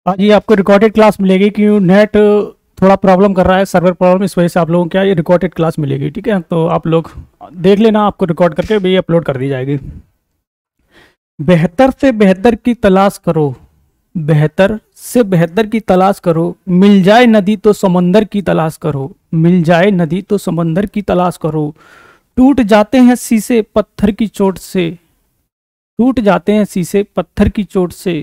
आज ये आपको रिकॉर्डेड क्लास मिलेगी क्यों नेट थोड़ा प्रॉब्लम कर रहा है, सर्वर प्रॉब्लम, इस वजह से आप लोगों को क्या ये रिकॉर्डेड क्लास मिलेगी। ठीक है, तो आप लोग देख लेना, आपको रिकॉर्ड करके भी अपलोड कर दी जाएगी। बेहतर से बेहतर की तलाश करो, बेहतर से बेहतर की तलाश करो, मिल जाए नदी तो समंदर की तलाश करो, मिल जाए नदी तो समंदर की तलाश करो, टूट जाते हैं शीशे पत्थर की चोट से, टूट जाते हैं शीशे पत्थर की चोट से,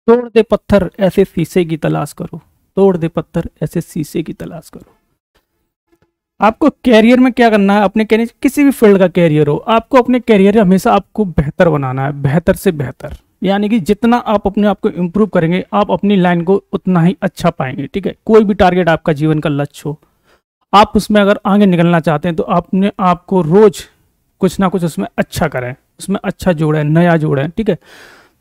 तोड़ दे पत्थर ऐसे शीशे की तलाश करो, तोड़ दे पत्थर ऐसे शीशे की तलाश करो। आपको कैरियर में क्या करना है, अपने कैरियर किसी भी फील्ड का कैरियर हो, आपको अपने कैरियर में हमेशा आपको बेहतर बनाना है, बेहतर से बेहतर। यानी कि जितना आप अपने आप को इम्प्रूव करेंगे, आप अपनी लाइन को उतना ही अच्छा पाएंगे। ठीक है, कोई भी टारगेट आपका जीवन का लक्ष्य हो, आप उसमें अगर आगे निकलना चाहते हैं तो अपने आप को रोज कुछ ना कुछ उसमें अच्छा करें, उसमें अच्छा जोड़ें, नया जोड़ें। ठीक है,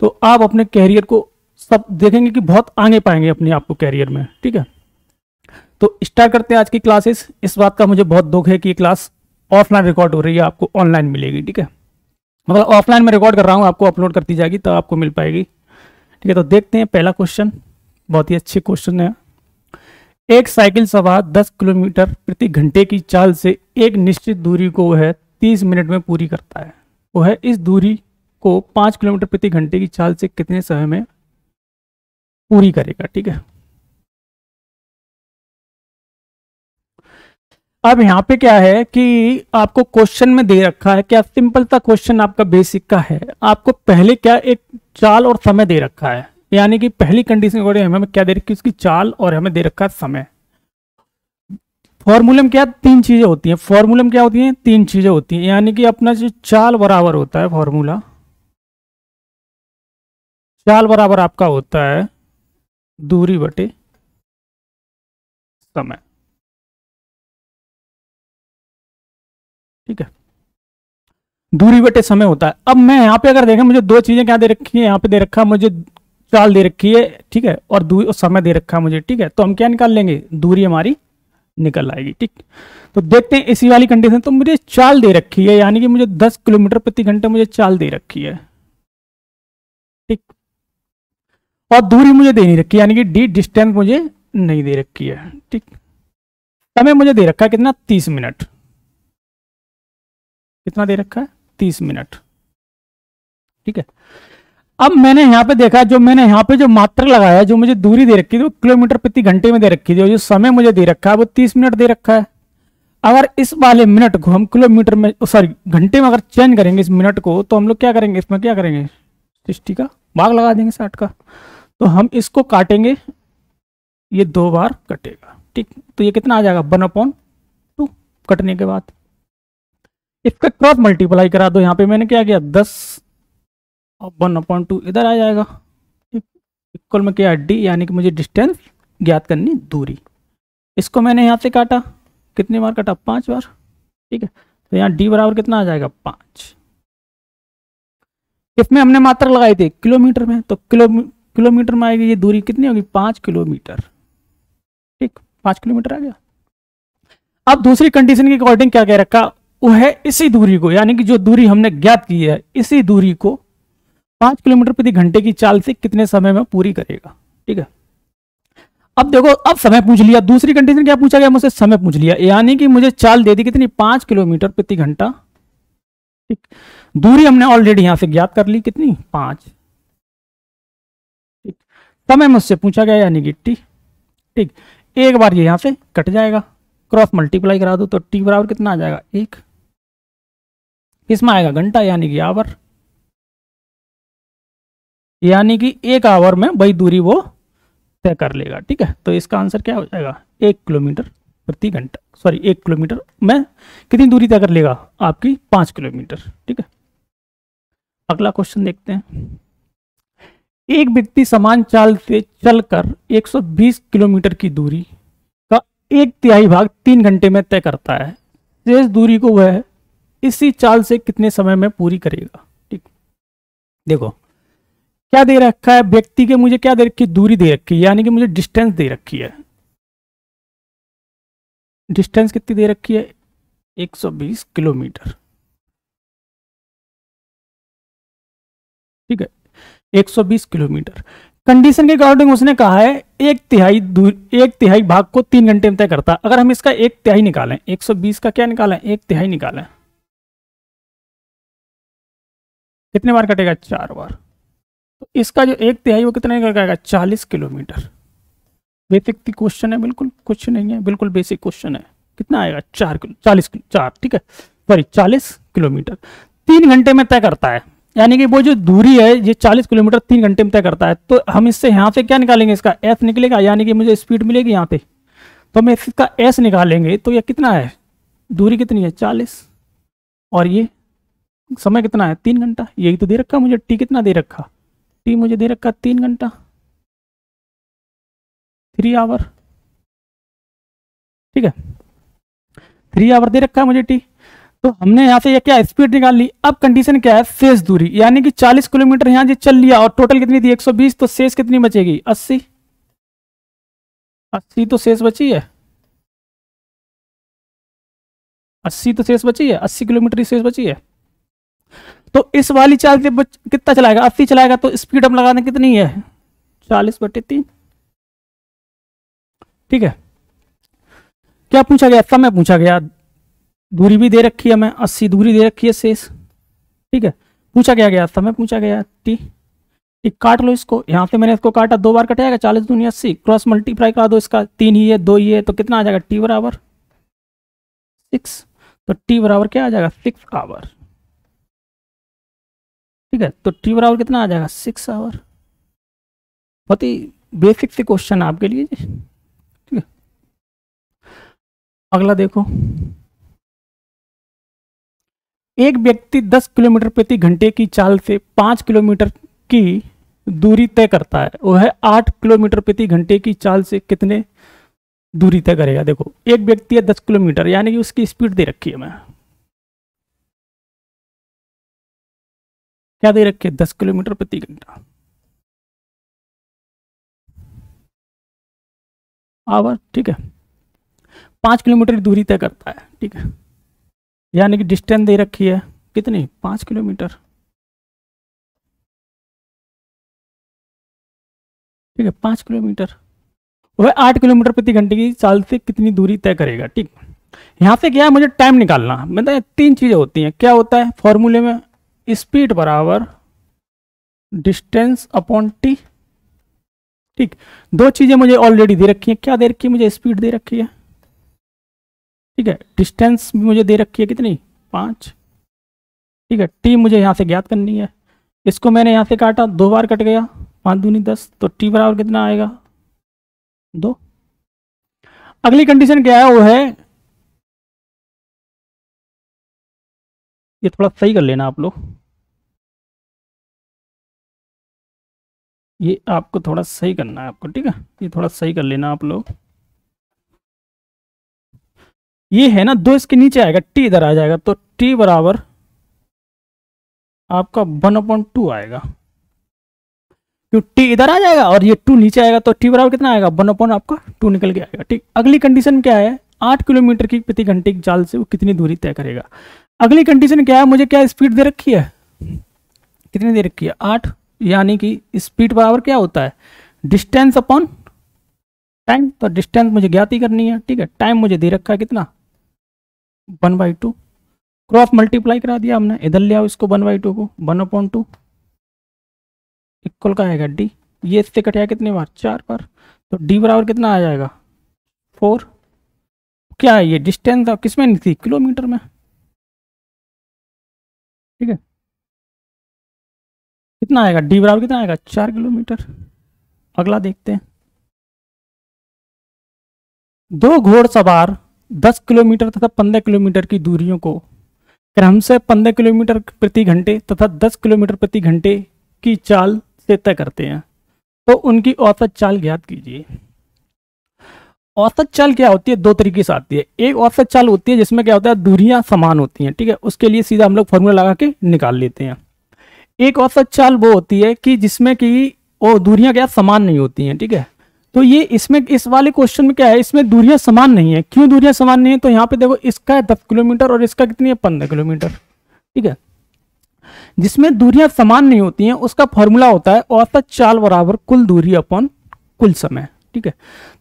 तो आप अपने कैरियर को सब देखेंगे कि बहुत आगे पाएंगे अपने आप को कैरियर में। ठीक है, तो स्टार्ट करते हैं आज की क्लासेस। इस बात का मुझे बहुत दुख है कि ये क्लास ऑफलाइन रिकॉर्ड हो रही है, आपको ऑनलाइन मिलेगी। ठीक है, मतलब ऑफलाइन में रिकॉर्ड कर रहा हूँ, आपको अपलोड करती जाएगी तो आपको मिल पाएगी। ठीक है, तो देखते हैं पहला क्वेश्चन, बहुत ही अच्छे क्वेश्चन है। एक साइकिल सवार 10 किलोमीटर प्रति घंटे की चाल से एक निश्चित दूरी को वह 30 मिनट में पूरी करता है। वह इस दूरी को 5 किलोमीटर प्रति घंटे की चाल से कितने समय में पूरी करेगा। ठीक है, अब यहाँ पे क्या है कि आपको क्वेश्चन में दे रखा है, क्या सिंपल सा क्वेश्चन आपका बेसिक का है। आपको पहले क्या एक चाल और समय दे रखा है, यानी कि पहली कंडीशन अकॉर्डिंग हमें क्या दे रखी है, उसकी चाल, और हमें दे रखा है समय। फॉर्मूले में क्या तीन चीजें होती हैं, फॉर्मूले में क्या होती हैं, तीन चीजें होती हैं। यानी कि अपना जो चाल बराबर होता है, फॉर्मूला चाल बराबर आपका होता है दूरी बटे समय। ठीक है, दूरी बटे समय होता है। अब मैं यहाँ पे अगर देखें, मुझे दो चीजें क्या दे रखी है, यहाँ पे दे रखा है मुझे चाल दे रखी है, ठीक है, और दूरी और समय दे रखा है मुझे। ठीक है, तो हम क्या निकाल लेंगे, दूरी हमारी निकल आएगी। ठीक, तो देखते हैं इसी वाली कंडीशन। तो मुझे चाल दे रखी है, यानी कि मुझे 10 किलोमीटर प्रति घंटे मुझे चाल दे रखी है। ठीक, और दूरी मुझे दे नहीं रखी, यानी कि डी डिस्टेंस मुझे नहीं दे रखी है। ठीक, समय मुझे दे रखा है कितना, 30 मिनट। कितना दे रखा है, 30 मिनट। ठीक है, अब मैंने यहाँ पे देखा, जो मैंने यहाँ पे जो मात्रा लगाया, जो मुझे दूरी दे रखी थी वो किलोमीटर प्रति घंटे में दे रखी थी, और जो समय मुझे दे रखा है वो 30 मिनट दे रखा है। अगर इस वाले मिनट को हम किलोमीटर में, सॉरी घंटे में अगर चेंज करेंगे इस मिनट को, तो हम लोग क्या करेंगे, इसमें क्या करेंगे, 60 का भाग लगा देंगे 60 का। तो हम इसको काटेंगे, ये दो बार कटेगा। ठीक, तो ये कितना आ जाएगा, 1/2 कटने के बाद। इसका क्रॉस मल्टीप्लाई करा दो, यहाँ पे मैंने क्या किया, 10 और 1/2 इधर आ जाएगा। ठीक, इक्वल में क्या, डी, यानी कि मुझे डिस्टेंस ज्ञात करनी, दूरी। इसको मैंने यहाँ से काटा, कितनी बार काटा, 5 बार। ठीक है, तो यहाँ डी बराबर कितना आ जाएगा, 5। इसमें हमने मात्रा लगाई थी किलोमीटर में, तो किलोमीटर में आएगी, ये दूरी कितनी होगी, 5 किलोमीटर। ठीक, 5 किलोमीटर आ गया। अब दूसरी कंडीशन के अकॉर्डिंग क्या कह रखा, वो है इसी दूरी को, यानी कि जो दूरी हमने ज्ञात की है, इसी दूरी को 5 किलोमीटर प्रति घंटे की चाल से कितने समय में पूरी करेगा। ठीक है, अब देखो, अब समय पूछ लिया, दूसरी कंडीशन क्या पूछा गया मुझसे, समय पूछ लिया, यानी कि मुझे चाल दे दी कितनी, 5 किलोमीटर प्रति घंटा। ठीक, दूरी हमने ऑलरेडी यहां से ज्ञात कर ली, कितनी, 5। ठीक, समय मुझसे पूछा गया, यानी कि टी। ठीक, एक बार ये यहां से कट जाएगा, क्रॉस मल्टीप्लाई करा दो तो टी बराबर कितना आ जाएगा, 1। इसमें आएगा घंटा, यानी कि आवर, यानी कि 1 आवर में वही दूरी वो तय कर लेगा। ठीक है, तो इसका आंसर क्या हो जाएगा, 1 किलोमीटर प्रति घंटा, सॉरी 1 किलोमीटर में कितनी दूरी तय कर लेगा, आपकी 5 किलोमीटर। ठीक है, अगला क्वेश्चन देखते हैं। एक व्यक्ति समान चाल से चलकर 120 किलोमीटर की दूरी का 1/3 भाग 3 घंटे में तय करता है। शेष दूरी को वह इसी चाल से कितने समय में पूरी करेगा। ठीक, देखो क्या दे रखा है, व्यक्ति के मुझे क्या दे रखी है, दूरी दे रखी है, यानी कि मुझे डिस्टेंस दे रखी है। डिस्टेंस कितनी दे रखी है, 120 किलोमीटर। ठीक है, 120 किलोमीटर कंडीशन के अकॉर्डिंग उसने कहा है एक तिहाई भाग को 3 घंटे में तय करता है। अगर हम इसका एक तिहाई निकालें, 120 का क्या निकालें, एक तिहाई निकालें, कितने बार कटेगा, 4 बार। तो इसका जो एक तिहाई वो कितने का कटेगा, 40 किलोमीटर। बेसिक क्वेश्चन है, बिल्कुल कुछ नहीं है, बिल्कुल बेसिक क्वेश्चन है। कितना आएगा, 4, ठीक है, सॉरी 40 किलोमीटर 3 घंटे में तय करता है। यानी कि वो जो दूरी है ये 40 किलोमीटर 3 घंटे में तय करता है। तो हम इससे यहाँ से क्या निकालेंगे, इसका एस निकलेगा, यानी कि मुझे स्पीड मिलेगी यहाँ पे। तो हम इसका एस निकालेंगे तो ये कितना है, दूरी कितनी है 40, और ये समय कितना है 3 घंटा। यही तो दे रखा मुझे, टी कितना दे रखा, टी मुझे दे रखा 3 घंटा, 3 आवर, ठीक है, 3 आवर दे रखा है मुझे टी। तो हमने यहाँ से ये क्या स्पीड निकाल ली। अब कंडीशन क्या है, शेष दूरी, यानी कि 40 किलोमीटर यहाँ जो चल लिया और टोटल कितनी थी 120, तो शेष कितनी बचेगी 80, 80 तो शेष बची है, 80 तो शेष बची है, 80 किलोमीटर ही शेष बची है। तो इस वाली चाल से कितना चलाएगा, 80 चलाएगा। तो स्पीड हम लगा दें कितनी है, 40/3, ठीक है। क्या पूछा गया, समय पूछा गया, दूरी भी दे रखी है हमें, 80 दूरी दे रखी है शेष, ठीक है। पूछा गया समय पूछा गया टी। एक काट लो इसको, यहाँ से मैंने इसको काटा, 2 बार कटेगा, 40 दूनी 80, क्रॉस मल्टीप्लाई करा दो, इसका 3 ही है 2 ही है, तो कितना आ जाएगा, टी बराबर 6। तो टी बराबर क्या आ जाएगा, 6 आवर, ठीक है। तो टी बराबर कितना आ जाएगा, 6 आवर। बहुत ही बेसिक से क्वेश्चन आपके लिए, ठीक है। अगला देखो, एक व्यक्ति 10 किलोमीटर प्रति घंटे की चाल से 5 किलोमीटर की दूरी तय करता है। वह 8 किलोमीटर प्रति घंटे की चाल से कितने दूरी तय करेगा। देखो एक व्यक्ति है 10 किलोमीटर, यानी कि उसकी स्पीड दे रखी है, मैं क्या दे रखी है, 10 किलोमीटर प्रति घंटा, आवर, ठीक है। 5 किलोमीटर की दूरी तय करता है, ठीक है, यानी कि डिस्टेंस दे रखी है कितनी, 5 किलोमीटर, ठीक है, 5 किलोमीटर। वह 8 किलोमीटर प्रति घंटे की चाल से कितनी दूरी तय करेगा, ठीक। यहाँ से क्या है, मुझे टाइम निकालना, मतलब 3 चीजें होती हैं। क्या होता है फॉर्मूले में, स्पीड बराबर डिस्टेंस अपॉन टी, ठीक। 2 चीजें मुझे ऑलरेडी दे रखी है, क्या दे रखी है, मुझे स्पीड दे रखी है, ठीक है, डिस्टेंस भी मुझे दे रखी है कितनी, 5, ठीक है। टी मुझे यहाँ से ज्ञात करनी है, इसको मैंने यहाँ से काटा, 2 बार कट गया, 5 दूनी 10, तो टी बराबर कितना आएगा, 2। अगली कंडीशन क्या है, वो है, ये थोड़ा सही कर लेना आप लोग, ये आपको थोड़ा सही करना है आपको, ठीक है, ये थोड़ा सही कर लेना आप लोग। ये है ना 2 इसके नीचे आएगा, टी इधर आ जाएगा, तो टी बराबर आपका 1/2 आएगा, क्यों टी इधर आ जाएगा और ये 2 नीचे आएगा, तो टी बराबर कितना आएगा, 1/2 आपका 2 निकल के आएगा, ठीक। अगली कंडीशन क्या है, 8 किलोमीटर की प्रति घंटे की चाल से वो कितनी दूरी तय करेगा। अगली कंडीशन क्या है, मुझे क्या स्पीड दे रखी है, कितनी दे रखी है, 8, यानी कि स्पीड बराबर क्या होता है, डिस्टेंस अपॉन टाइम। तो डिस्टेंस मुझे ज्ञात ही करनी है, ठीक है। टाइम मुझे दे रखा है कितना, 1/2, क्रॉस मल्टीप्लाई करा दिया हमने, इधर ले आओ इसको 1/2 को, 1/2 इक्वल का आएगा डी, ये इससे कटेगा कितनी बार, 4 बार, तो डी बराबर कितना आ जाएगा, 4। क्या है ये डिस्टेंस, किसमें नहीं थी, किलोमीटर में, ठीक है। कितना आएगा, डी बराबर कितना आएगा, 4 किलोमीटर। अगला देखते हैं, 2 घोड़सवार 10 किलोमीटर तथा 15 किलोमीटर की दूरियों को क्रमशः 15 किलोमीटर प्रति घंटे तथा 10 किलोमीटर प्रति घंटे की चाल से तय करते हैं, तो उनकी औसत चाल ज्ञात कीजिए। औसत चाल क्या होती है, 2 तरीके से आती है। एक औसत चाल होती है जिसमें क्या होता है, दूरियां समान होती हैं, ठीक है, उसके लिए सीधा हम लोग फॉर्मूला लगा के निकाल लेते हैं। एक औसत चाल वो होती है कि जिसमें कि वो दूरियां क्या समान नहीं होती हैं, ठीक है। तो ये इसमें इस वाले क्वेश्चन में क्या है, इसमें दूरियां समान नहीं है। क्यों दूरियां समान नहीं है, तो यहाँ पे देखो इसका है 10 किलोमीटर और इसका कितनी है, 15 किलोमीटर, ठीक है। जिसमें दूरियां समान नहीं होती हैं उसका फॉर्मूला होता है औसत चाल बराबर कुल दूरी अपॉन कुल समय। ठीक है,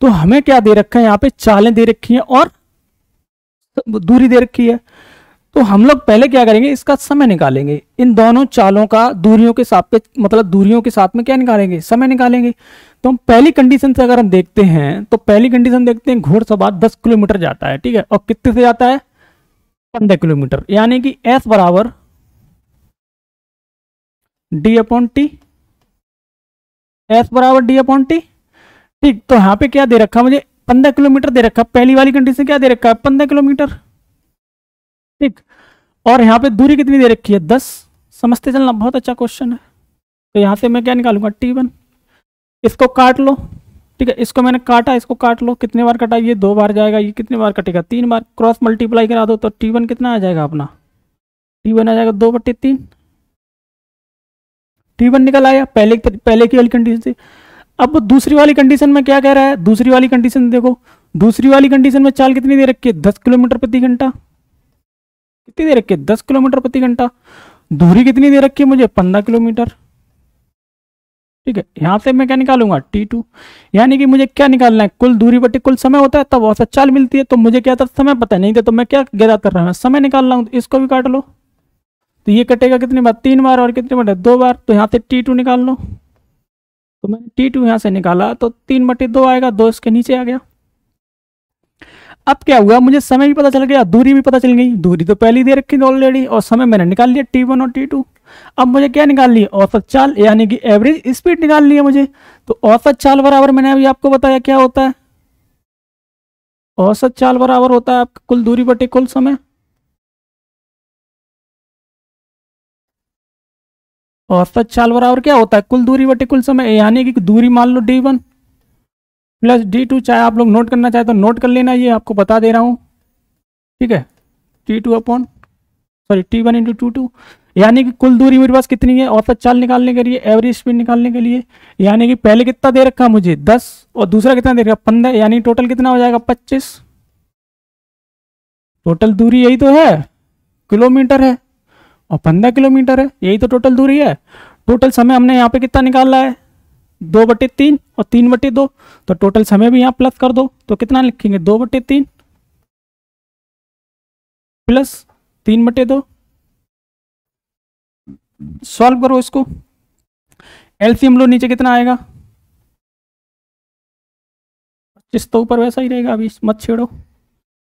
तो हमें क्या दे रखा है, यहाँ पे चालें दे रखी हैं और दूरी दे रखी है। तो हम लोग पहले क्या करेंगे, इसका समय निकालेंगे। इन दोनों चालों का दूरियों के साथ पे, मतलब दूरियों के साथ में क्या निकालेंगे, समय निकालेंगे। तो हम पहली कंडीशन से अगर हम देखते हैं तो पहली कंडीशन देखते हैं, घोड़सवार 10 किलोमीटर जाता है। ठीक है, और कितने से जाता है, 15 किलोमीटर, यानी कि एस बराबर डी अपॉन टी, एस बराबर डी अपॉन टी। ठीक, तो यहाँ पे क्या दे रखा मुझे, 15 किलोमीटर दे रखा। पहली वाली कंडीशन क्या दे रखा है, 15 किलोमीटर। ठीक, और यहाँ पे दूरी कितनी दे रखी है, 10। समझते चलना, बहुत अच्छा क्वेश्चन है। तो यहाँ से मैं क्या निकालूंगा, T1। इसको काट लो। ठीक है, इसको मैंने काटा, इसको काट लो। कितने बार कटा, ये 2 बार जाएगा, ये कितने बार कटेगा, 3 बार। क्रॉस मल्टीप्लाई करा दो तो T1 कितना आ जाएगा अपना, T1 आ जाएगा 2/3। T1 निकल आया पहले की वाली कंडीशन से। अब दूसरी वाली कंडीशन में क्या कह रहा है, दूसरी वाली कंडीशन देखो, दूसरी वाली कंडीशन में चाल कितनी दे रखी है, 10 किलोमीटर प्रति घंटा। कितनी दे रखी है, 10 किलोमीटर प्रति घंटा। दूरी कितनी दे रखी है मुझे, 15 किलोमीटर। ठीक है, यहां से मैं क्या निकालूंगा, T2। यानी कि मुझे क्या निकालना है, कुल दूरी बटे कुल समय होता है, तब औसत चाल मिलती है। तो मुझे क्या था, समय पता नहीं था, तो मैं क्या ज्यादा कर रहा हूँ, समय निकाल रहा हूँ। तो इसको भी काट लो, तो ये कटेगा कितनी बार, 3 बार, और कितने बार, 2 बार। तो यहाँ से T2 निकाल लो। तो मैंने T2 यहाँ से निकाला तो 3/2 आएगा, 2 इसके नीचे आ गया। अब क्या हुआ, मुझे समय भी पता चल गया, दूरी भी पता चल गई। दूरी तो पहले दे रखी थी ऑलरेडी, और समय मैंने निकाल लिया, T1 और T2। अब मुझे क्या निकालनी है, औसत चाल, यानी कि एवरेज स्पीड निकालनी है मुझे। तो औसत चाल बराबर, मैंने अभी आपको बताया क्या होता है, औसत चाल बराबर होता है आपका कुल दूरी बटे कुल समय। औसत चाल बराबर क्या होता है, कुल दूरी बटे कुल समय, यानी कि दूरी मान लो D1 प्लस D2। चाहे आप लोग नोट करना चाहे तो नोट कर लेना, ये आपको बता दे रहा हूँ। ठीक है, T2 upon T1 into T2, यानी कि कुल दूरी मेरे पास कितनी है औसत चाल निकालने के लिए, एवरेज स्पीड निकालने के लिए। यानी कि पहले कितना दे रखा मुझे, 10, और दूसरा कितना दे रखा, 15, यानी टोटल कितना हो जाएगा, 25। टोटल दूरी यही तो है, किलोमीटर है, और 15 किलोमीटर है, यही तो टोटल दूरी है। टोटल समय हमने यहाँ पे कितना निकाला है, 2/3 और 3/2। तो टोटल समय भी यहाँ प्लस कर दो, तो कितना लिखेंगे, 2/3 प्लस 3/2। सॉल्व करो इसको, एलसीएम लो, नीचे कितना आएगा, 25 तो ऊपर वैसा ही रहेगा, अभी मत छेड़ो।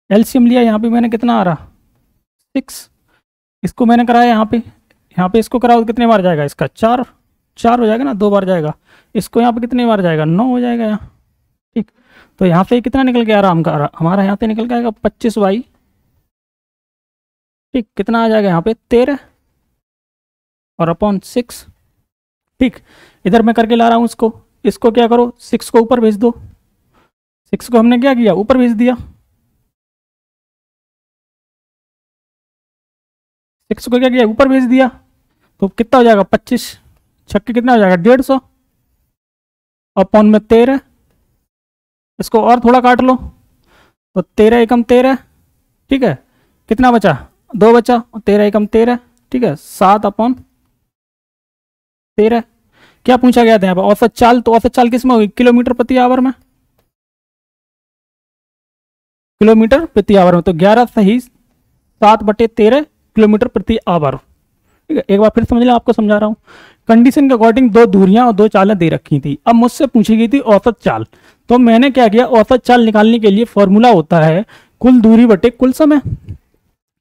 एलसीएम लिया, यहाँ पे मैंने कितना आ रहा, 6। इसको मैंने कराया यहाँ पे इसको कराओ, कितने बार जाएगा इसका, 4 हो जाएगा ना, 2 बार जाएगा। इसको यहाँ पे कितने बार जाएगा, 9 हो जाएगा यहाँ। ठीक, तो यहाँ से कितना निकल के आ रहा हमारा यहाँ से निकल के आएगा 25/। ठीक, कितना आ जाएगा यहाँ पे, 13 और अपॉन 6। ठीक, इधर मैं करके ला रहा हूँ इसको क्या करो, 6 को ऊपर भेज दो। 6 को हमने क्या किया, ऊपर भेज दिया। 6 को क्या किया, ऊपर भेज दिया। तो कितना हो जाएगा, 25 छक्के कितना हो जाएगा, 150 अपॉन में 13। इसको और थोड़ा काट लो, तो 13 एकम 13। ठीक है, कितना बचा, 2 बचा, 13 एकम 13। ठीक है, 7 अपॉन 13। क्या पूछा गया था यहाँ पर, औसत चाल। तो औसत चाल किस में होगी, किलोमीटर प्रति आवर में, किलोमीटर प्रति आवर में। तो 11 सही 7/13 किलोमीटर प्रति आवर। ठीक है, एक बार फिर समझ लें, आपको समझा रहा हूँ। कंडीशन के अकॉर्डिंग 2 दूरियां और 2 चालें दे रखी थी। अब मुझसे पूछी गई थी औसत चाल, तो मैंने क्या किया, औसत चाल निकालने के लिए फॉर्मूला होता है कुल दूरी बटे कुल समय।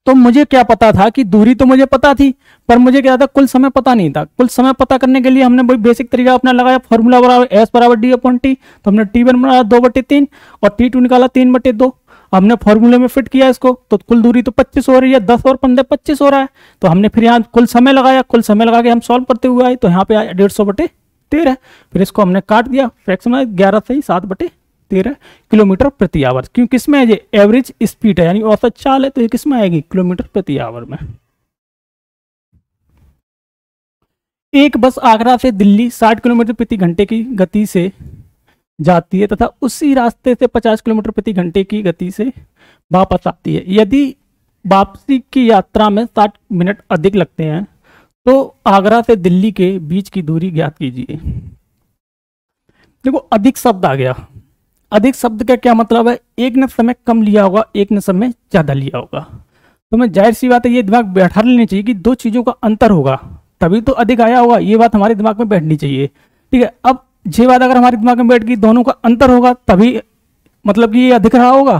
तो मुझे क्या पता था कि दूरी तो मुझे पता थी, पर मुझे क्या था, कुल समय पता नहीं था। कुल समय पता करने के लिए हमने वही बेसिक तरीका अपना लगाया, फॉर्मूला बराबर एस बराबर डी अपॉन टी। तो हमने T1 बनाया 2/3 और T2 निकाला 3/2। हमने फॉर्मूले में फिट किया इसको, तो कुल दूरी तो 25 हो रही है, 10 और 15 25 हो रहा है। तो हमने फिर यहाँ कुल समय लगाया, कुल समय लगा के हम सॉल्व करते हुए आए, तो यहाँ पे आया 150/13। फिर इसको हमने काट दिया, फ्रैक्शन में 11 से 7/13 किलोमीटर प्रति आवर। क्यों, किस में है ये, एवरेज स्पीड है, यानी औसत चाल है, तो ये किस में आएगी, किलोमीटर प्रति आवर में। एक बस आगरा से दिल्ली 60 किलोमीटर प्रति घंटे की गति से जाती है तथा उसी रास्ते से 50 किलोमीटर प्रति घंटे की गति से वापस आती है। यदि वापसी की यात्रा में 60 मिनट अधिक लगते हैं तो आगरा से दिल्ली के बीच की दूरी ज्ञात कीजिए। देखो अधिक शब्द आ गया। अधिक शब्द का क्या मतलब है, एक ने समय कम लिया होगा, एक ने समय ज्यादा लिया होगा। तो मैं जाहिर सी बात है ये दिमाग बैठा लेनी चाहिए कि दो चीजों का अंतर होगा तभी तो अधिक आया होगा, ये बात हमारे दिमाग में बैठनी चाहिए। ठीक है, अब ये बात अगर हमारे दिमाग में बैठ गई दोनों का अंतर होगा तभी मतलब कि ये अधिक रहा होगा।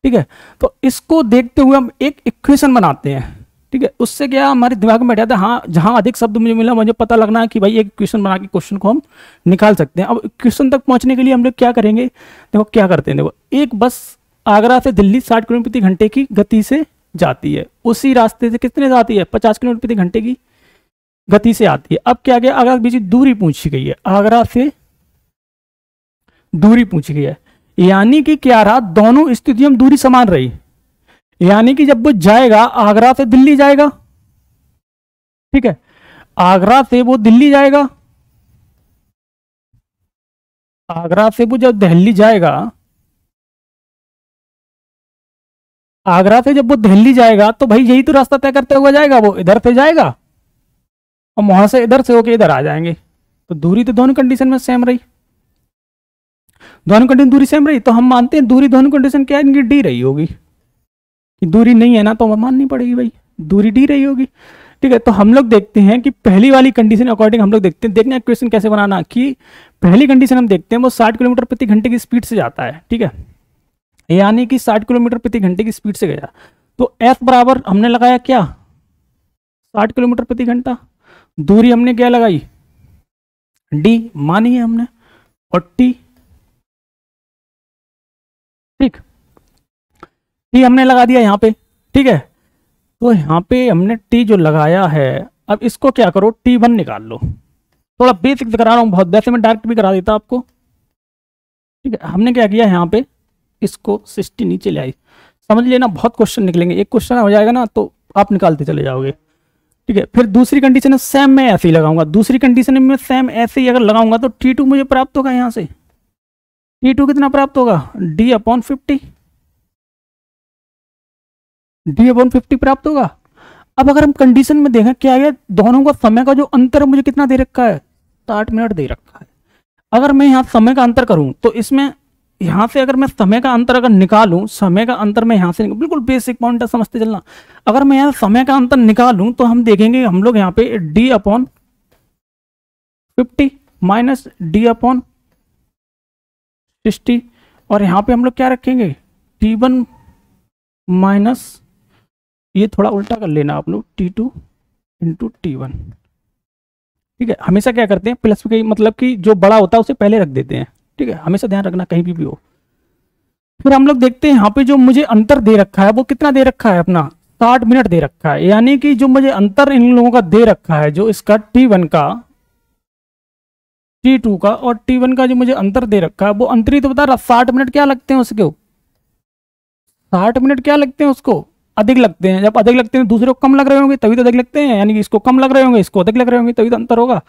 ठीक है, तो इसको देखते हुए हम एक इक्वेशन बनाते हैं। ठीक है, उससे क्या हमारे दिमाग में बैठ जाता है, हाँ जहां अधिक शब्द मुझे मिला मुझे पता लगना है कि भाई एक इक्वेशन बना के क्वेश्चन को हम निकाल सकते हैं। अब इक्वेशन तक पहुंचने के लिए हम लोग क्या करेंगे, देखो क्या करते हैं, देखो एक बस आगरा से दिल्ली 60 किलोमीटर प्रति घंटे की गति से जाती है, उसी रास्ते से कितने जाती है, 50 किलोमीटर प्रति घंटे की गति से आती है। अब क्या गया, आगरा के बीच की दूरी पूछी गई है, आगरा से दूरी पूछी गई है, यानी कि क्या रहा, दोनों स्थितियों में दूरी समान रही। यानी कि जब वो जाएगा आगरा से दिल्ली जाएगा, ठीक है, आगरा से वो दिल्ली जाएगा, आगरा से वो जब दिल्ली जाएगा, आगरा से जब वो दिल्ली जाएगा तो भाई यही तो रास्ता तय करते हुए जाएगा, वो इधर से जाएगा और वहां से इधर से होके इधर आ जाएंगे। तो दूरी तो दोनों कंडीशन में सेम रही, दोनों कंडीशन दूरी सेम रही, तो हम मानते हैं दूरी दोनों कंडीशन क्या है, इनकी डी रही होगी। कि दूरी नहीं है ना तो माननी पड़ेगी भाई, दूरी डी रही होगी। ठीक है, तो हम लोग देखते हैं कि पहली वाली कंडीशन अकॉर्डिंग हम लोग देखते हैं, देखना इक्वेशन कैसे बनाना, कि पहली कंडीशन हम देखते हैं वो 60 किलोमीटर प्रति घंटे की स्पीड से जाता है। ठीक है, यानी कि 60 किलोमीटर प्रति घंटे की स्पीड से गया, तो एस बराबर हमने लगाया क्या, 60 किलोमीटर प्रति घंटा, दूरी हमने क्या लगाई, डी मानी है हमने, और टी, ठीक, टी हमने लगा दिया यहाँ पे। ठीक है, तो यहाँ पे हमने टी जो लगाया है, अब इसको क्या करो, T1 निकाल लो। थोड़ा बेसिक करा रहा हूँ बहुत, वैसे मैं डायरेक्ट भी करा देता आपको। ठीक है, हमने क्या किया यहाँ पे, इसको 60 नीचे ले आई, समझ लेना बहुत क्वेश्चन निकलेंगे, एक क्वेश्चन हो जाएगा ना तो आप निकालते चले जाओगे। ठीक है, फिर दूसरी कंडीशन है सेम मैं ऐसे ही लगाऊंगा, दूसरी कंडीशन में सेम ऐसे ही अगर लगाऊंगा तो T2 मुझे प्राप्त होगा, यहाँ से T2 कितना प्राप्त होगा, D/50, D/50 प्राप्त होगा। अब अगर हम कंडीशन में देखें क्या है, दोनों का समय का जो अंतर मुझे कितना दे रखा है, 60 मिनट दे रखा है। अगर मैं यहाँ समय का अंतर करूं तो इसमें यहाँ से अगर मैं समय का अंतर अगर निकालूं, समय का अंतर मैं यहाँ से बिल्कुल बेसिक पॉइंट है, समझते चलना। अगर मैं यहाँ समय का अंतर निकालूं तो हम देखेंगे हम लोग यहाँ पे D/50 माइनस D/60, और यहाँ पे हम लोग क्या रखेंगे, T1 माइनस, ये थोड़ा उल्टा कर लेना आप लोग, T2 इंटू T1। ठीक है, हमेशा क्या करते हैं प्लस के मतलब कि जो बड़ा होता है उसे पहले रख देते हैं। ठीक है, हमेशा ध्यान रखना कहीं भी हो। फिर हम लोग देखते हैं यहाँ पे जो मुझे अंतर दे रखा है वो कितना दे रखा है, अपना 60 मिनट दे रखा है। यानी कि जो मुझे अंतर इन लोगों का दे रखा है, जो इसका T1 का, T2 का और T1 का जो मुझे अंतर दे रखा है, वो अंतर ही तो बता रहा, 60 मिनट क्या लगते हैं उसको, 60 मिनट क्या लगते हैं उसको, अधिक लगते हैं। जब अधिक लगते हैं दूसरे को कम लग रहे होंगे तभी तो अधिक लगते हैं, यानी कि इसको कम लग रहे होंगे इसको अधिक लग रहे होंगे तभी तो अंतर होगा।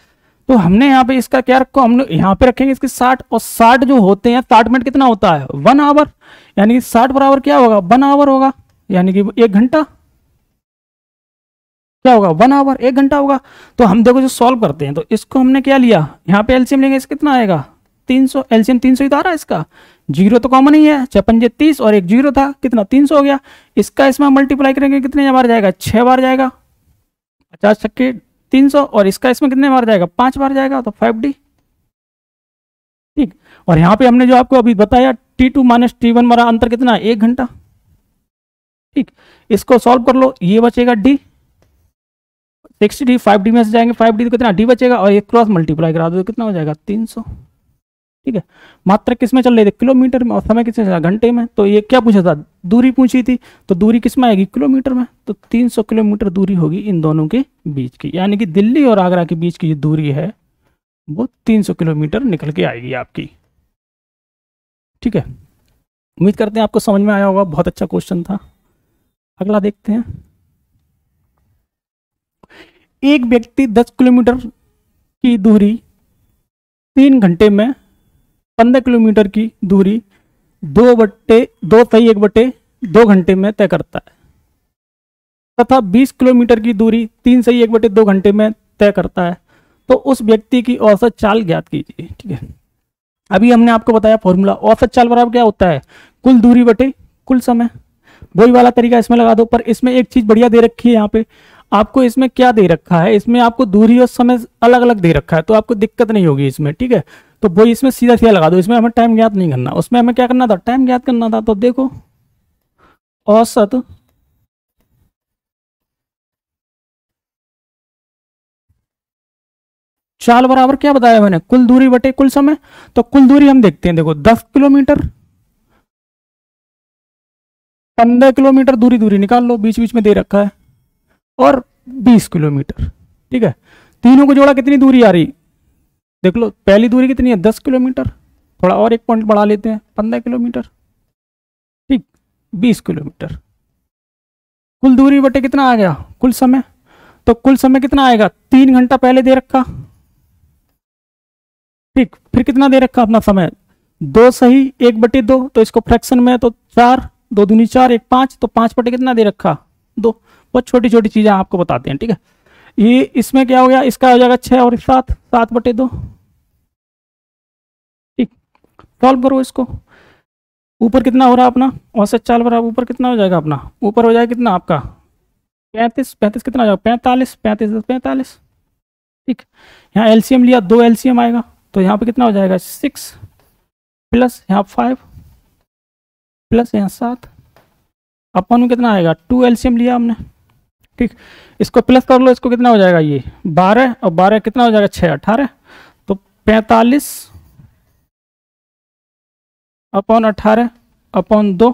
तो हमने यहाँ पे इसका क्या रखो, हम यहाँ पे रखेंगे इसके 60, और 60 जो होते हैं 60 मिनट कितना होता है, 1 आवर, यानी कि 60 बराबर क्या होगा, 1 आवर होगा, यानी कि 1 घंटा, क्या होगा 1 आवर 1 घंटा होगा। तो हम देखो जो सॉल्व करते हैं तो इसको हमने क्या लिया, यहाँ पे एलसीएम लेंगे, इसका कितना आएगा 300, एलसीएम 300 ही तो आ रहा है इसका, जीरो तो कॉमन ही है, 56 30 और एक जीरो था, कितना 300 हो गया। इसका इसमें मल्टीप्लाई करेंगे कितने बार जाएगा, 6 बार जाएगा, 50 छक्के 300, और इसका इसमें कितने बार जाएगा, 5 बार जाएगा, तो 5D। ठीक, और यहाँ पे हमने जो आपको अभी बताया T2 माइनस T1 हमारा अंतर कितना है, 1 घंटा। ठीक, इसको सॉल्व कर लो, ये बचेगा D, 60D 5D में से जाएंगे 5D तो कितना D बचेगा, और एक क्रॉस मल्टीप्लाई करा दो तो कितना हो जाएगा 300। ठीक है, मात्रा किस में चल रही थी, किलोमीटर में, और समय किसमें चला, घंटे में। तो ये क्या पूछा था, दूरी पूछी थी, तो दूरी किस में आएगी, किलोमीटर में। तो 300 किलोमीटर दूरी होगी इन दोनों के बीच की, यानी कि दिल्ली और आगरा के बीच की जो दूरी है वो 300 किलोमीटर निकल के आएगी आपकी। ठीक है, उम्मीद करते हैं आपको समझ में आया होगा, बहुत अच्छा क्वेश्चन था। अगला देखते हैं, एक व्यक्ति 10 किलोमीटर की दूरी 3 घंटे में 15 किलोमीटर की दूरी 2/2 सही 1/2 घंटे में तय करता है। तथा 20 किलोमीटर की दूरी 3 से 1/2 घंटे में तय करता है, तो उस व्यक्ति की औसत चाल ज्ञात कीजिए। ठीक है, अभी हमने आपको बताया फॉर्मूला, औसत चाल बराबर क्या होता है, कुल दूरी बटे कुल समय। वही वाला तरीका इसमें लगा दो, पर इसमें एक चीज बढ़िया दे रखी है यहाँ पे आपको। इसमें क्या दे रखा है, इसमें आपको दूरी और समय अलग अलग दे रखा है, तो आपको दिक्कत नहीं होगी इसमें। ठीक है, तो वही इसमें सीधा सीधा लगा दो, इसमें हमें टाइम ज्ञात नहीं करना, उसमें हमें क्या करना था, टाइम ज्ञात करना था। तो देखो औसत चाल बराबर क्या बताया मैंने, कुल दूरी बटे कुल समय। तो कुल दूरी हम देखते हैं, देखो 10 किलोमीटर, 15 किलोमीटर दूरी दूरी निकाल लो, बीच बीच में दे रखा है, और 20 किलोमीटर। ठीक है, तीनों को जोड़ा कितनी दूरी आ रही, देख लो पहली दूरी कितनी है 10 किलोमीटर, थोड़ा और एक पॉइंट बढ़ा लेते हैं 15 किलोमीटर, ठीक 20 किलोमीटर। कुल दूरी बटे कितना आ गया, कुल समय। तो कुल समय कितना आएगा, 3 घंटा पहले दे रखा, ठीक, फिर कितना दे रखा अपना समय 2 सही 1/2, तो इसको फ्रैक्शन में तो 4, 2 दूनी 4, 1 5, तो 5 बटे कितना दे रखा 2। बहुत छोटी छोटी चीजें आपको बताते हैं। ठीक है, ये इसमें क्या हो गया, इसका हो जाएगा 6 और 7, 7/2। ठीक, सॉल्व करो इसको, ऊपर कितना हो रहा है अपना औसत चाल बराबर, ऊपर कितना हो जाएगा अपना, ऊपर हो जाएगा कितना आपका 35, 35 कितना हो जाएगा 45, 35 45। ठीक, यहाँ एलसीएम लिया, 2 एलसीएम आएगा, तो यहाँ पे कितना हो जाएगा 6 प्लस यहाँ 5 प्लस यहाँ 7, अपन में कितना आएगा 2 एलसीएम लिया हमने। ठीक, इसको प्लस कर लो, इसको कितना हो जाएगा ये 12, और 12 कितना हो जाएगा 6 18, तो 45 अपॉन 18 अपॉन 2।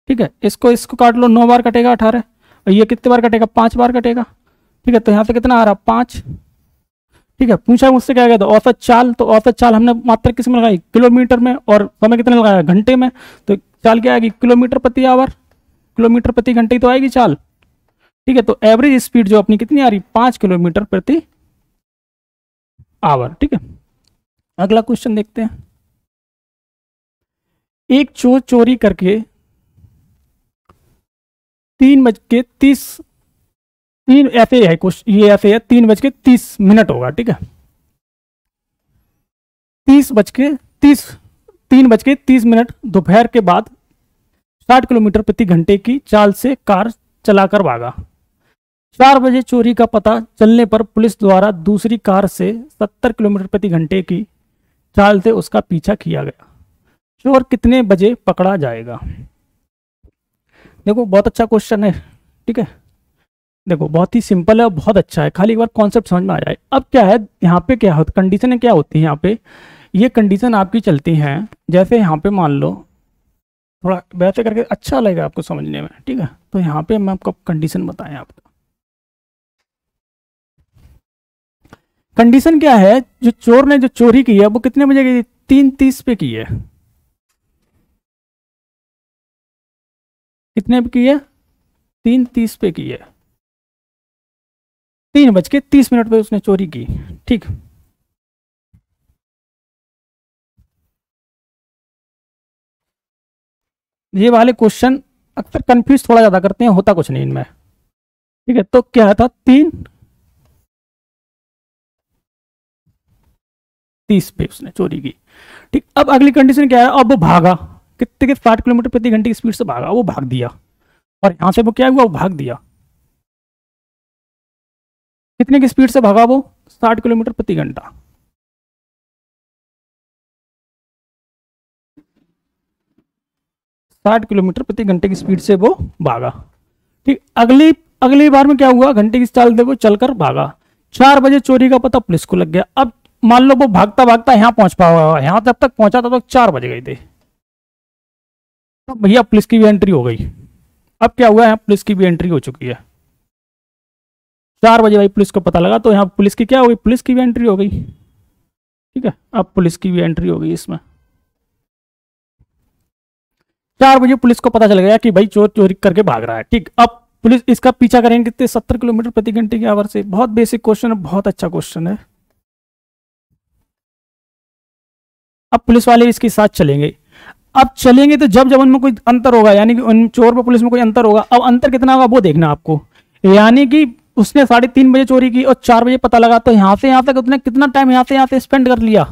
ठीक है, इसको काट लो, 9 बार कटेगा 18, और ये कितने बार कटेगा 5 बार कटेगा। ठीक है, तो यहाँ से कितना आ रहा 5। ठीक है, पूछा मुझसे क्या गया था औसत चाल, तो औसत चाल हमने मात्रा किस में लगाई, किलोमीटर में, और समय कितने लगाया घंटे में, तो चाल क्या आएगी किलोमीटर प्रति आवर, किलोमीटर प्रति घंटे तो आएगी चाल। ठीक है, तो एवरेज स्पीड जो अपनी कितनी आ रही 5 किलोमीटर प्रति आवर। ठीक है, अगला क्वेश्चन देखते हैं। एक चोर चोरी करके 3:30, ऐसे है क्वेश्चन, ये ऐसे है 3:30 होगा। ठीक है, 3:30 दोपहर के बाद 60 किलोमीटर प्रति घंटे की चाल से कार चलाकर भागा। 4 बजे चोरी का पता चलने पर पुलिस द्वारा दूसरी कार से 70 किलोमीटर प्रति घंटे की चाल से उसका पीछा किया गया। चोर कितने बजे पकड़ा जाएगा। देखो बहुत अच्छा क्वेश्चन है। ठीक है, देखो बहुत ही सिंपल है और बहुत अच्छा है, खाली एक बार कॉन्सेप्ट समझ में आ जाए। अब क्या है यहाँ पे, क्या होता कंडीशन क्या होती है यहाँ पे, ये कंडीशन आपकी चलती हैं, जैसे यहाँ पे मान लो, थोड़ा वैसे करके अच्छा लगेगा आपको समझने में। ठीक है, तो यहाँ पे मैं आपको कंडीशन बताएं, आपको कंडीशन क्या है, जो चोर ने जो चोरी की है वो कितने बजे की, 3:30 पे की है। कितने पे की है, 3:30 पे की है, 3:30 पे उसने चोरी की। ठीक, ये वाले क्वेश्चन अक्सर कंफ्यूज थोड़ा ज्यादा करते हैं, होता कुछ नहीं इनमें। ठीक है, तो क्या था 3:30 पे उसने चोरी की। ठीक, अब अगली कंडीशन क्या है, अब वो भागा कितने के 60 किलोमीटर प्रति घंटे की स्पीड से भागा, वो भाग दिया, और यहां से वो क्या हुआ, वो भाग दिया, कितने की स्पीड से भागा वो 60 किलोमीटर प्रति घंटा। साठ किलोमीटर प्रति घंटे की स्पीड से वो भागा। ठीक, अगली अगली बार में क्या हुआ, घंटे की चाल से वो चलकर भागा। 4 बजे चोरी का पता पुलिस को लग गया। अब मान लो वो भागता भागता यहाँ पहुंच पाया, यहाँ जब तक पहुंचा था तो 4 बज गए थे, तो भैया पुलिस की भी एंट्री हो गई। अब क्या हुआ, यहाँ पुलिस की भी एंट्री हो चुकी है। 4 बजे भाई पुलिस को पता लगा, तो यहाँ पुलिस की क्या हो गई, पुलिस की भी एंट्री हो गई। ठीक है, अब पुलिस की भी एंट्री हो गई इसमें। 4 बजे पुलिस को पता चल गया कि भाई चोर चोरी करके भाग रहा है। ठीक, अब पुलिस इसका पीछा करेंगे कितने, 70 किलोमीटर प्रति घंटे की आवर से। बहुत बेसिक क्वेश्चन है, बहुत अच्छा क्वेश्चन है। अब पुलिस वाले इसके साथ चलेंगे। अब चलेंगे तो जब जब उनमें कोई अंतर होगा, यानी कि उन चोर व पुलिस में कोई अंतर होगा, अब अंतर कितना होगा वो देखना आपको। यानी कि उसने 3:30 बजे चोरी की और 4 बजे पता लगा, तो यहां से यहां तक उसने कितना टाइम यहां से स्पेंड कर लिया,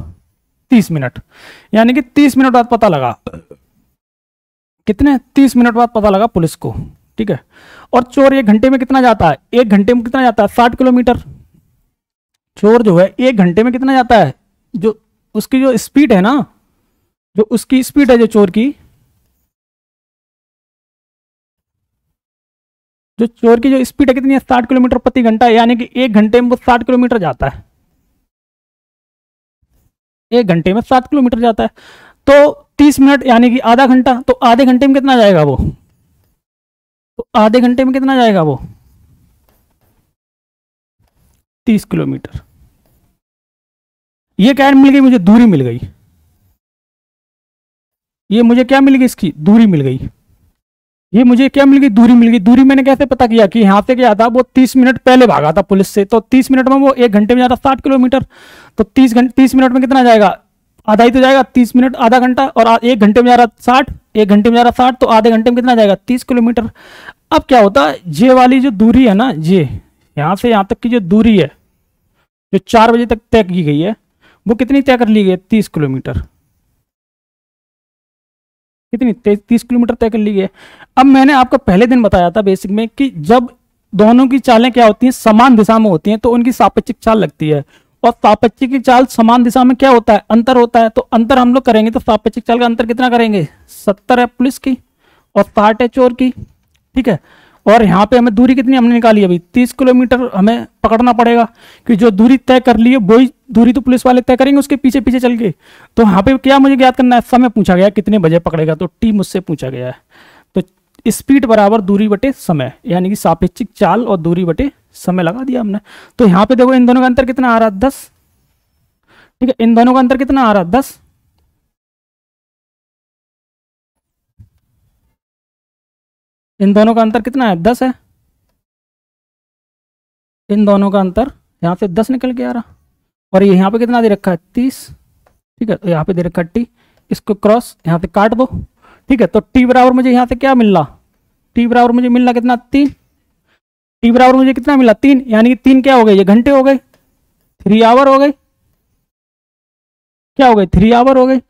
30 मिनट। यानी कि 30 मिनट बाद पता लगा, कितने 30 मिनट बाद पता लगा पुलिस को, ठीक है। और चोर 1 घंटे में कितना जाता है, 1 घंटे में कितना जाता है 60 किलोमीटर। चोर जो है 1 घंटे में कितना जाता है, जो उसकी जो स्पीड है ना, जो उसकी स्पीड है जो चोर की, जो चोर की जो स्पीड है कितनी है 60 किलोमीटर प्रति घंटा, यानी कि 1 घंटे में वो 60 किलोमीटर जाता है, 1 घंटे में 7 किलोमीटर जाता है। तो 30 मिनट यानी कि आधा घंटा, तो आधे घंटे में कितना जाएगा वो, तो आधे घंटे में कितना जाएगा वो 30 किलोमीटर। ये क्या मिल गई मुझे, दूरी मिल गई, ये मुझे क्या मिल गई, इसकी दूरी मिल गई। ये मुझे क्या मिल गई, दूरी मिल गई। दूरी मैंने कैसे पता किया कि यहां से क्या था, वो 30 मिनट पहले भागा था पुलिस से, तो 30 मिनट में वो 1 घंटे में जाता 60 किलोमीटर, तो 30 मिनट में कितना जाएगा, आधा ही तो जाएगा, 30 मिनट आधा घंटा, और 1 घंटे में जा रहा 60, 1 घंटे में जा रहा 60, तो आधे घंटे में कितना जाएगा 30 किलोमीटर। अब क्या होता है, ये वाली जो दूरी है ना, ये यहां से यहां तक की जो दूरी है, जो 4 बजे तक तय की गई है, वो कितनी तय कर ली गई, 30 किलोमीटर, कितनी 30 किलोमीटर तय कर ली है। अब मैंने आपको पहले दिन बताया था बेसिक में कि जब दोनों की चालें क्या होती हैं, समान दिशा में होती हैं, तो उनकी सापेक्षिक चाल लगती है। और सापेक्षिक की चाल समान दिशा में क्या होता है, अंतर होता है। तो अंतर हम लोग करेंगे तो सापेक्षिक चाल का अंतर कितना करेंगे, 70 है पुलिस की और 60 है चोर की, ठीक है। और यहाँ पे हमें दूरी कितनी हमने निकाली, अभी 30 किलोमीटर हमें पकड़ना पड़ेगा, कि जो दूरी तय कर ली है वही दूरी तो पुलिस वाले तय करेंगे उसके पीछे पीछे चल के। तो यहाँ पे क्या मुझे ज्ञात करना है, समय पूछा गया कितने बजे पकड़ेगा, तो टी मुझसे पूछा गया है। तो स्पीड बराबर दूरी बटे समय, यानी कि सापेक्षिक चाल और दूरी बटे समय लगा दिया हमने। तो यहाँ पे देखो इन दोनों का अंतर कितना आ रहा है, 10, ठीक है। इन दोनों का अंतर कितना आ रहा है, 10। इन दोनों का अंतर कितना है, 10 है। इन दोनों का अंतर यहाँ से 10 निकल के आ रहा, और ये यहाँ पे कितना दे रखा है, 30, ठीक है। तो यहाँ पे दे रखा है टी, इसको क्रॉस यहाँ पे काट दो, ठीक है। तो टी बराबर मुझे यहाँ से क्या मिल रहा, टी बराबर मुझे मिल रहा कितना, 3। टी बराबर मुझे कितना मिला, 3, यानी कि 3 क्या हो गए, ये घंटे हो गए, 3 आवर हो गए, क्या हो गए, 3 आवर हो गए।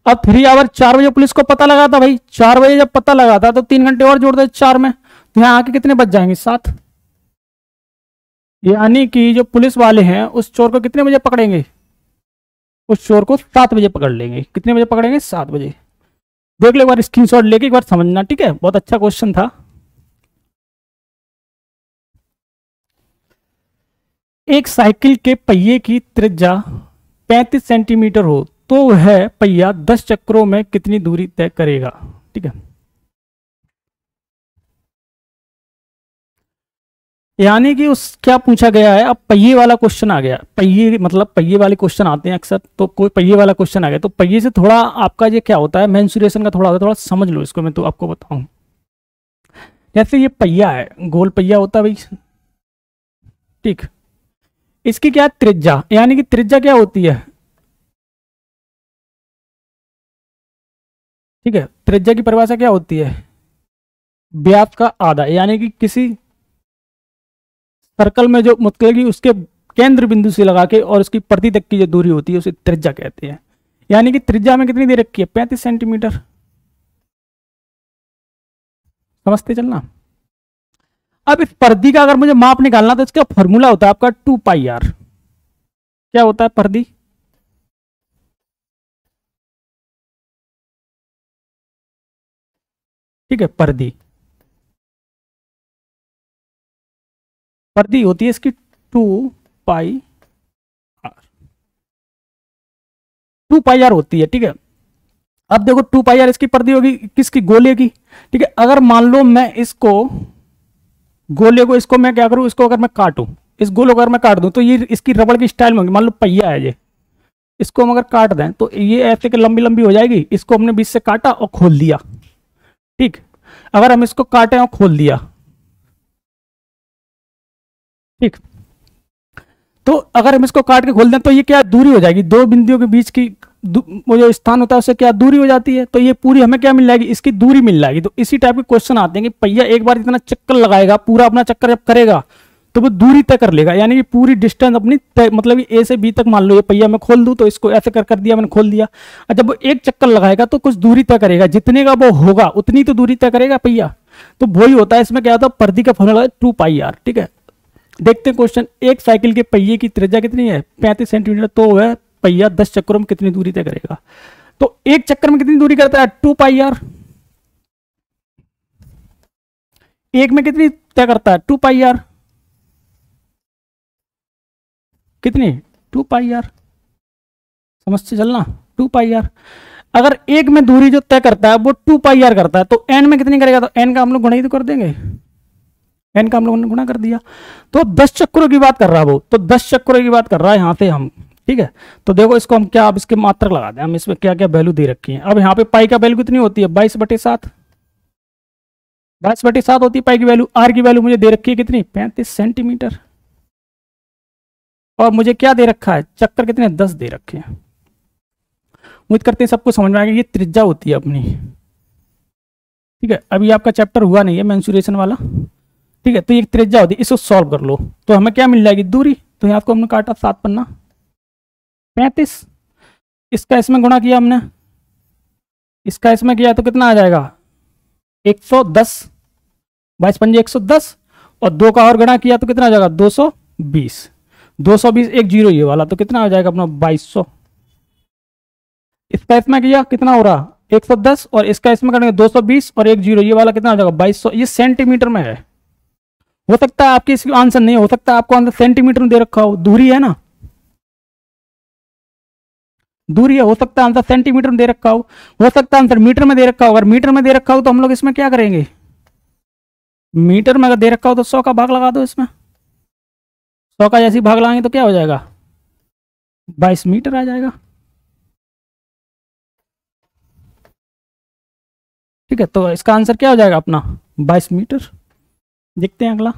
अब 3 आवर 4 बजे पुलिस को पता लगा था भाई, 4 बजे जब पता लगा था तो 3 घंटे और जोड़ दे 4 में, तो यहाँ आके कितने बच जाएंगे, 7। यानी कि जो पुलिस वाले हैं उस चोर को कितने बजे पकड़ेंगे, उस चोर को 7 बजे पकड़ लेंगे। कितने बजे पकड़ेंगे, 7 बजे। देख लो एक बार स्क्रीनशॉट लेके एक बार समझना, ठीक है। बहुत अच्छा क्वेश्चन था। एक साइकिल के पहिए की त्रिज्या 35 सेंटीमीटर हो तो वह पहिया 10 चक्रों में कितनी दूरी तय करेगा, ठीक है। यानी कि उस क्या पूछा गया है, अब पहिए वाला क्वेश्चन आ गया, पहिए मतलब पहिए वाले क्वेश्चन आते हैं अक्सर, तो कोई पहिए वाला क्वेश्चन आ गया, तो पहिए से थोड़ा आपका ये क्या होता है, मेंसुरेशन का थोड़ा होता है, थोड़ा समझ लो इसको, मैं तो आपको बताऊं। जैसे ये पहिया है, गोल पहिया होता है भाई, ठीक। इसकी क्या त्रिज्या, यानी कि त्रिज्या क्या होती है, ठीक है। त्रिज्या की परिभाषा क्या होती है, व्यास का आधा, यानी कि किसी सर्कल में जो मतलब कि उसके केंद्र बिंदु से लगा के और उसकी प्रति तक की जो दूरी होती है उसे त्रिज्या कहते हैं। यानी कि त्रिज्या में कितनी दे रखी है, 35 सेंटीमीटर, समझते चलना। अब इस परिधि का अगर मुझे माप निकालना तो इसका फॉर्मूला होता है आपका 2πr। क्या होता है परिधि, ठीक है। परिधि, परिधि होती है इसकी 2πr, 2πr होती है, ठीक है। अब देखो 2πr इसकी परिधि होगी किसकी, गोले की, ठीक है। अगर मान लो मैं इसको गोले को, इसको मैं क्या करूं, इसको अगर मैं काटूं, इस गोले को अगर मैं काट दूं तो ये इसकी रबड़ की स्टाइल में होगी। मान लो पहिया है ये, इसको हम अगर काट दें तो ये ऐसे कि लंबी लंबी हो जाएगी। इसको हमने बीच से काटा और खोल दिया, ठीक। अगर हम इसको काटे और खोल दिया, ठीक, तो अगर हम इसको काट के खोल दें तो ये क्या दूरी हो जाएगी, दो बिंदुओं के बीच की वो जो स्थान होता है उससे क्या दूरी हो जाती है, तो ये पूरी हमें क्या मिल जाएगी, इसकी दूरी मिल जाएगी। तो इसी टाइप के क्वेश्चन आते हैं कि पहिया एक बार इतना चक्कर लगाएगा, पूरा अपना चक्कर जब करेगा तो वो दूरी तय कर लेगा, यानी कि पूरी डिस्टेंस अपनी तय, मतलब कि ए से बी तक मान लो ये पहिया मैं खोल दूं तो इसको ऐसे कर दिया मैंने, खोल दिया। और जब वो एक चक्कर लगाएगा तो कुछ दूरी तय करेगा, जितने का वो होगा उतनी तो दूरी तय करेगा पहिया। तो वही होता है इसमें, क्या होता है परिधि का फॉर्मूला 2πr। ठीक है, देखते हैं क्वेश्चन। एक साइकिल के पहिए की त्रिज्या कितनी है, 35 सेंटीमीटर, तो वह पहिया 10 चक्करों में कितनी दूरी तय करेगा। तो एक चक्कर में कितनी दूरी करता है, 2πr। एक में कितनी तय करता है, 2πr, कितनी, 2πr, समझ से चलना, 2πr। अगर एक में दूरी जो तय करता है वो 2πr करता है, तो n में कितनी करेगा, तो n का हम लोग गुणा ही तो कर देंगे, n का हम लोगों ने गुणा कर दिया। तो 10 चक्करों की बात कर रहा है वो, तो 10 चक्करों की बात कर रहा है यहाँ पे हम। ठीक है, तो देखो इसको हम क्या, अब इसके मात्रक लगा दें हम, इसमें क्या क्या वैल्यू दे रखी है। अब यहाँ पे पाई का वैल्यू कितनी होती है, 22/7, 22/7 होती है पाई की वैल्यू। आर की वैल्यू मुझे दे रखी है कितनी, 35 सेंटीमीटर। और मुझे क्या दे रखा है, चक्कर कितने, 10 दे रखे हैं। उम्मीद करते हैं सबको समझ में आएगा, ये त्रिज्या होती है अपनी। ठीक है, अभी आपका चैप्टर हुआ नहीं है मेंसुरेशन वाला। ठीक है, तो ये त्रिज्या होती है, इसको सॉल्व कर लो तो हमें क्या मिल जाएगी, दूरी। तो यहाँ को हमने काटा 7 पन्ना 35, इसका इसमें गुणा किया हमने, इसका इसमें किया तो कितना आ जाएगा, 110, 22 पंजे 110, और 2 का और गुणा किया तो कितना आ जाएगा, 220, 220 एक जीरो ये वाला, तो कितना आ जाएगा अपना 2200। इसका इसमें किया कितना हो रहा, 110, और इसका इसमें करेंगे 220 और एक जीरो ये वाला, कितना हो जाएगा 2200। ये सेंटीमीटर में है, हो सकता है आपके इसका आंसर नहीं हो सकता, आपको आंसर सेंटीमीटर में दे रखा हो, दूरी है ना, दूरी है, हो सकता है आंसर सेंटीमीटर में दे रखा हो सकता है आंसर मीटर में दे रखा हो। अगर मीटर में दे रखा हो तो हम लोग इसमें क्या करेंगे, मीटर में अगर दे रखा हो तो 100 का भाग लगा दो इसमें, 100 का जैसे भाग लगाएंगे तो क्या हो जाएगा, 22 मीटर आ जाएगा। ठीक है, तो इसका आंसर क्या हो जाएगा अपना, 22 मीटर। देखते हैं अगला।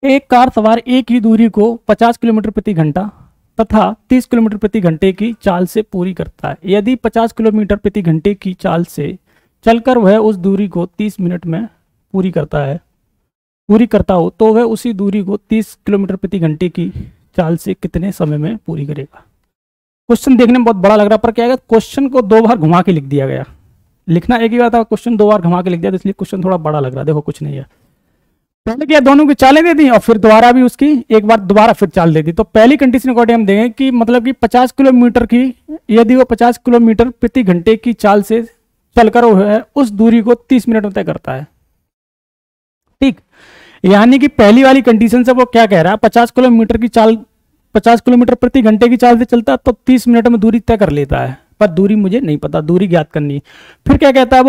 एक कार सवार एक ही दूरी को 50 किलोमीटर प्रति घंटा तथा 30 किलोमीटर प्रति घंटे की चाल से पूरी करता है। यदि 50 किलोमीटर प्रति घंटे की चाल से चलकर वह उस दूरी को 30 मिनट में पूरी करता हो तो वह उसी दूरी को 30 किलोमीटर प्रति घंटे की चाल से कितने समय में पूरी करेगा। क्वेश्चन देखने में बहुत बड़ा लग रहा है, पर क्या है, क्वेश्चन को 2 बार घुमा के लिख दिया गया। लिखना एक ही बात था, क्वेश्चन 2 बार घुमा के लिख दिया, तो इसलिए क्वेश्चन थोड़ा बड़ा लग रहा है। देखो कुछ नहीं है, पहले क्या दोनों की चालें दे दी और फिर दोबारा भी उसकी एक बार दोबारा फिर चाल दे दी। तो पहली कंडीशन अकॉर्डिंग हम देंगे कि मतलब कि 50 किलोमीटर की, यदि वो 50 किलोमीटर प्रति घंटे की चाल से चलकर वो है उस दूरी को 30 मिनट में तय करता है। ठीक, यानी कि पहली वाली कंडीशन से वो क्या कह रहा है, 50 किलोमीटर की चाल, 50 किलोमीटर प्रति घंटे की चाल से चलता है तो 30 मिनट में दूरी तय कर लेता है, पर दूरी मुझे नहीं पता, दूरी ज्ञात करनी है। फिर क्या कहता है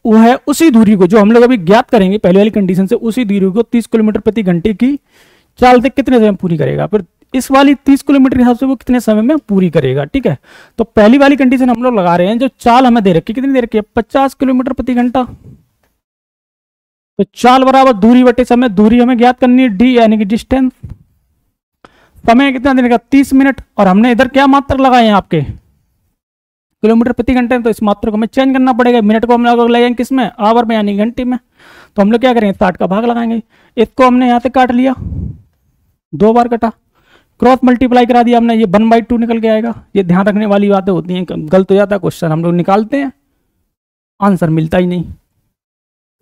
वो है उसी दूरी को जो हम लोग अभी ज्ञात करेंगे पहले वाली कंडीशन से, उसी दूरी को 30 किलोमीटर प्रति घंटे की चाल से कितने समय में पूरी करेगा। फिर इस वाली 30 किलोमीटर के हिसाब से वो कितने समय में पूरी करेगा। ठीक है, तो पहली वाली कंडीशन हम लोग लगा रहे हैं, जो चाल हमें दे रखी है कितनी दे रखी है, 50 किलोमीटर प्रति घंटा। तो चाल बराबर दूरी बटे समय, दूरी हमें ज्ञात करनी है डी यानी कि डिस्टेंस, समय कितना देने का 30 मिनट, और हमने इधर क्या मात्रक लगाए हैं आपके किलोमीटर प्रति घंटे, तो इस मात्रक को हमें चेंज करना पड़ेगा। मिनट को हम लोग लगाएंगे किसमें, आवर में यानी घंटे में। तो हम लोग क्या करेंगे 60 का भाग लगाएंगे, इसको हमने यहाँ से काट लिया, 2 बार कटा, क्रॉस मल्टीप्लाई करा दिया हमने, ये 1/2 निकल के आएगा। ये ध्यान रखने वाली बातें होती हैं, गलत हो जाता है क्वेश्चन, हम लोग निकालते हैं आंसर मिलता ही नहीं।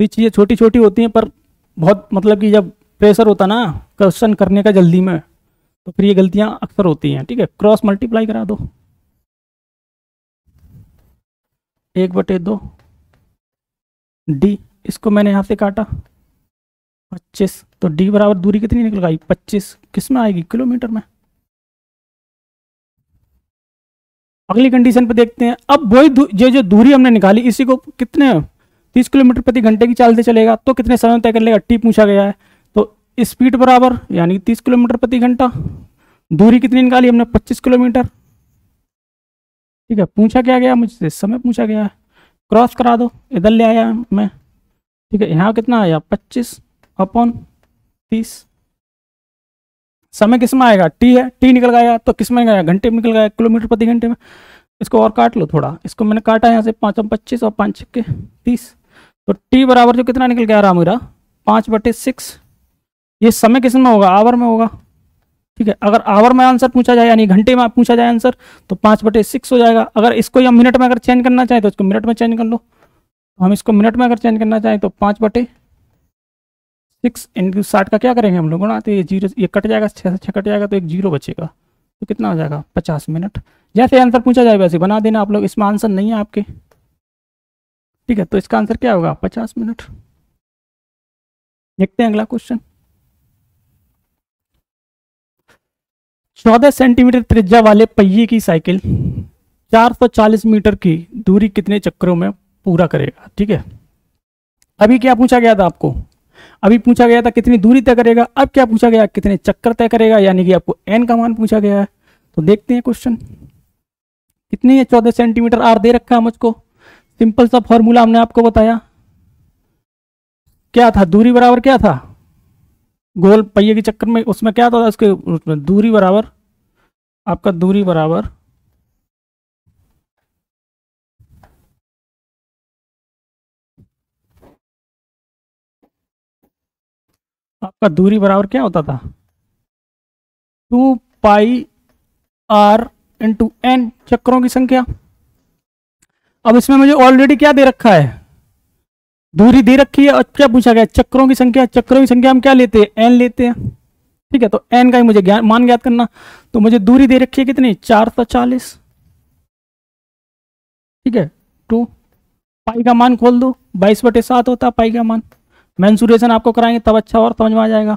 ये चीज़ें छोटी छोटी होती हैं, पर बहुत मतलब कि जब प्रेशर होता ना क्वेश्चन करने का जल्दी में, तो फिर ये गलतियां अक्सर होती हैं। ठीक है, क्रॉस मल्टीप्लाई करा दो, 1/2 डी, इसको मैंने यहाँ से काटा 25, तो डी बराबर दूरी कितनी निकल गई 25, किस में आएगी किलोमीटर में। अगली कंडीशन पे देखते हैं। अब वही जो दूरी हमने निकाली इसी को कितने 30 किलोमीटर प्रति घंटे की चाल से चलेगा तो कितने समय तय कर लेगा, टी पूछा गया है। तो स्पीड बराबर यानी 30 किलोमीटर प्रति घंटा, दूरी कितनी निकाली हमने 25 किलोमीटर। ठीक है, पूछा क्या गया मुझसे, समय पूछा गया है, क्रॉस करा दो, इधर ले आया मैं। ठीक है, यहाँ कितना आया 25/30, 30। समय किस में आएगा, टी है, टी निकल गया तो किस में गया, घंटे में निकल गया, किलोमीटर प्रति घंटे में। इसको और काट लो थोड़ा, इसको मैंने काटा यहाँ से, 5 और 25 और 5 छक्के 30। तो टी बराबर जो कितना निकल के आ रहा मेरा 5/6। ये समय किस में होगा, आवर में होगा। ठीक है, अगर आवर में आंसर पूछा जाए यानी घंटे में पूछा जाए आंसर तो 5/6 हो जाएगा। अगर इसको हम मिनट में अगर चेंज करना चाहें तो इसको मिनट में चेंज कर लो। तो हम इसको मिनट में अगर चेंज करना चाहें तो 5/6 इंटू 60 का क्या करेंगे हम लोग गुणा, तो ये जीरो, ये कट जाएगा, 6 से 6 कट जाएगा तो एक जीरो बचेगा। तो कितना हो जाएगा 50 मिनट। जैसे आंसर पूछा जाए वैसे बना देना आप लोग, इसमें आंसर नहीं है आपके। ठीक है, तो इसका आंसर क्या होगा 50 मिनट। देखते हैं अगला क्वेश्चन। 14 सेंटीमीटर त्रिज्या वाले पहिए की साइकिल 440 मीटर की दूरी कितने चक्रों में पूरा करेगा। ठीक है, अभी क्या पूछा गया था आपको, अभी पूछा गया था कितनी दूरी तय करेगा, अब क्या पूछा गया कितने चक्कर तय करेगा, यानी कि आपको एन का मान पूछा गया है। तो देखते हैं क्वेश्चन कितनी है, 14 सेंटीमीटर आर दे रखा है मुझको। सिंपल सा फॉर्मूला हमने आपको बताया, क्या था, दूरी बराबर क्या था गोल पहिए के चक्कर में, उसमें क्या था उसके, उसमें दूरी बराबर आपका, दूरी बराबर आपका दूरी बराबर क्या होता था 2πr इंटू एन, चक्रों की संख्या। अब इसमें मुझे ऑलरेडी क्या दे रखा है, दूरी दे रखी है, और क्या पूछा गया चक्रों की संख्या। चक्रों की संख्या हम क्या लेते हैं, एन लेते हैं। ठीक है, तो एन का ही मुझे मान ज्ञात करना। तो मुझे दूरी दे रखी है कितनी 440। ठीक है, 2 पाई का मान खोल दो, 22/7 होता है पाई का मान। मेंसुरेशन आपको कराएंगे तब अच्छा और समझ में आ जाएगा।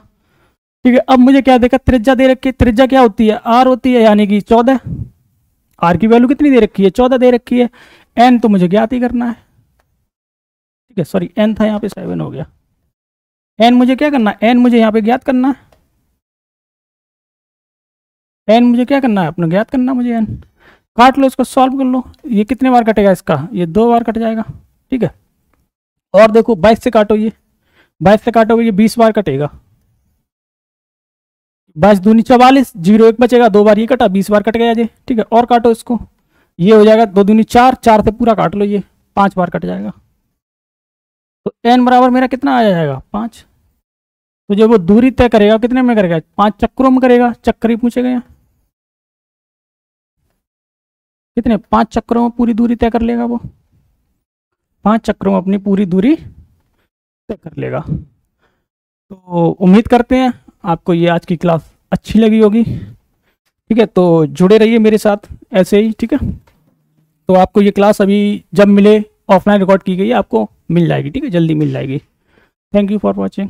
ठीक है, अब मुझे क्या देखा, त्रिज्या दे रखी है, त्रिज्या क्या होती है आर होती है, यानी कि 14। आर की वैल्यू कितनी दे रखी है 14 दे रखी है। एन तो मुझे ज्ञात ही करना है। ठीक है, सॉरी एन था यहाँ पे 7 हो गया। एन मुझे क्या करना है, एन मुझे यहाँ पे ज्ञात करना है। एन मुझे क्या करना है अपना, ज्ञात करना मुझे एन। काट लो इसको, सॉल्व कर लो। ये कितने बार कटेगा इसका, ये 2 बार कट जाएगा। ठीक है, और देखो 22 से काटो, ये 22 से काटोगे ये 20 बार कटेगा। 22 दूनी 44, 0 1 बचेगा, 2 बार ये कटा, 20 बार कट गया ये। ठीक है, और काटो इसको, ये हो जाएगा 2 दूनी 4, 4 से पूरा काट लो, ये 5 बार कट जाएगा। तो एन बराबर मेरा कितना आ जाएगा 5। तो जब वो दूरी तय करेगा कितने में करेगा, 5 चक्रों में करेगा। चक्कर ही पूछे गए, कितने 5 चक्रों में पूरी दूरी तय कर लेगा वो, 5 चक्रों में अपनी पूरी दूरी तय कर लेगा। तो उम्मीद करते हैं आपको ये आज की क्लास अच्छी लगी होगी। ठीक है, तो जुड़े रहिए मेरे साथ ऐसे ही। ठीक है, तो आपको ये क्लास अभी जब मिले, ऑफलाइन रिकॉर्ड की गई है, आपको मिल जाएगी। ठीक है, जल्दी मिल जाएगी। Thank you for watching.